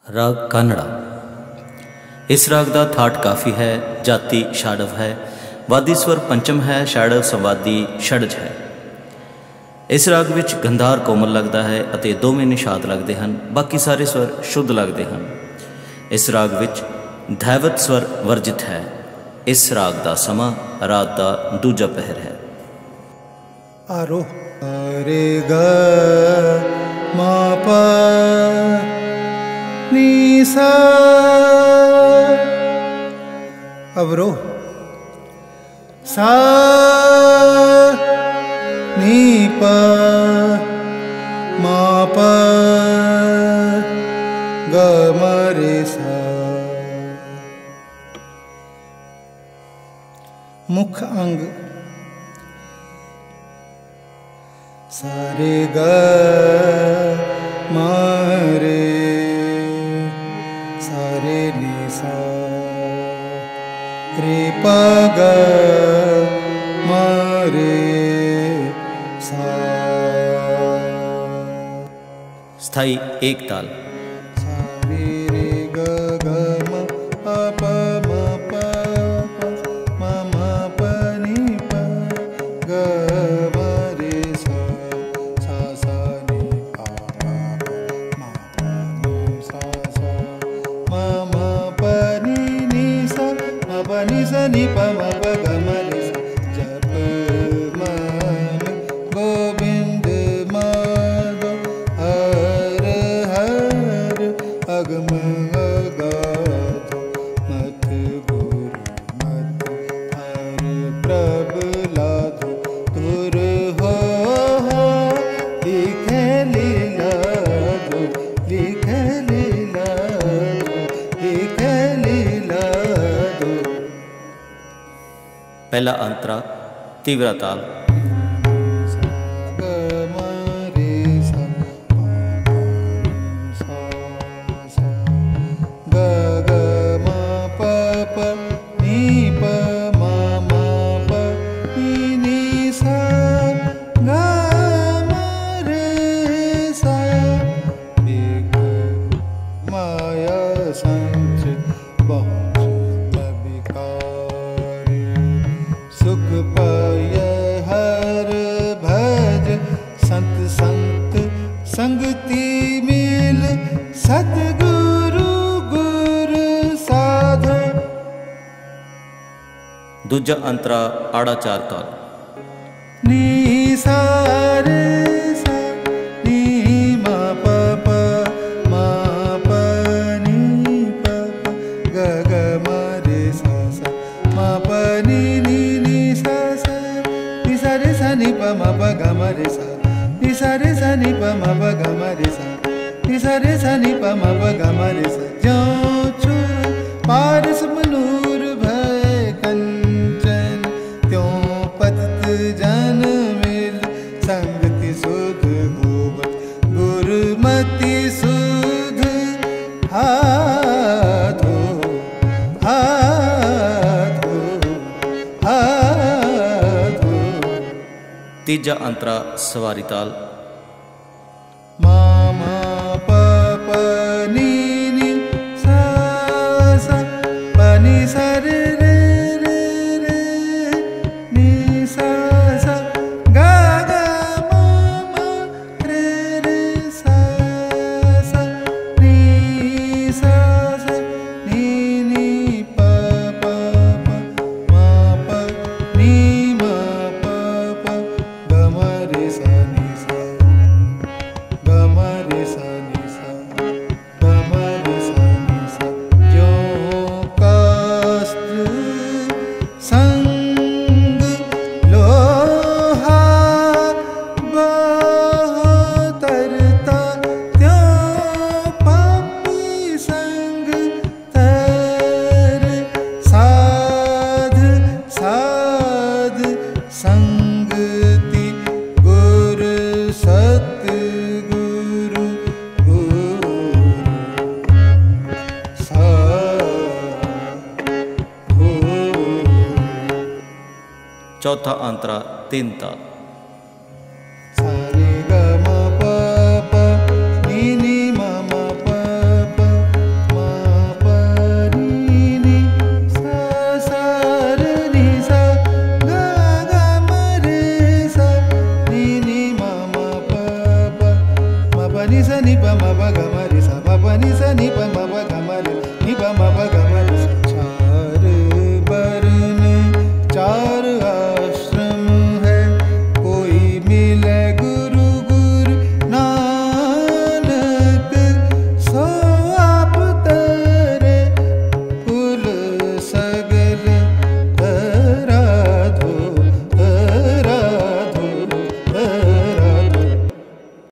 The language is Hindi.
राग कानड़ा। इस राग का थाट काफ़ी है, जाति षाडव है, वादी स्वर पंचम है, षाडव संवादी षडज है। इस राग विच गंधार कोमल लगता है अते दोवें निषाद लगते हैं, बाकी सारे स्वर शुद्ध लगते हैं। इस राग विच धैवत स्वर वर्जित है। इस राग का समा रात का दूजा पहर है। आरोह रे ग मा पा नी सा, अवरोह सा नी पा मा पा ग म रे सा। मुख अंग सारे ग मा रे सारे नि सा रे प ग मा रे सा। स्थाई एक ताल। सारे रे ग ग म प प म प प म म प नि प ग म रे सा सा सा नि प म प नि सा सा म म प नि सा म प नि सा नि प म प ग म रे सा। जप मन गोविंद माधव हर हर अगम अगाध मत गुरु मत हर प्रबलाद तुर हो लिख लीला दो लिख लीला दो लिख लीला दो। पहला अंतरा तीव्रा ताल। सुख पाय हर भज संत संत संगति मिल सतगुरु गुर साध। दूजा अंतरा आड़ा चार ताल। नी सा रे सा नी मा प प मा प नी प प ग ग म रे सा सा मा प नी सा सा नी सा रे सा नी प म प ग म रे सा नी सा रे सा नी प म प ग म रे सा नी सा रे सा नी प म प ग म रे सा। ज्यों छु पारस मनूर भय कंचन त्यों पतित जन मिल संगति सुध गोवत गुरुमति सुध हाथो हाथो हाथो। तीजा अंतरा सवारी ताल। मा मा प प नी नी सा सा प नी सा रे रे रे रे नी सा सा ग ग म म रे रे सा सा नी सा सा नी नी प प प म प नी म प प ग म रे सा नी सा ग म रे सा नी सा ग म रे सा नी सा। ज्यों काष्ठ संग लोहा बहुत तरता त्यों पापी संग तर साध साध संगति गुर सतगुरु गुरु सा चौथा अंतरा तीन ताल। सारे ग म प प नी नी म म प प ni pa ma pa ga ma re sa pa pa ni sa ni pa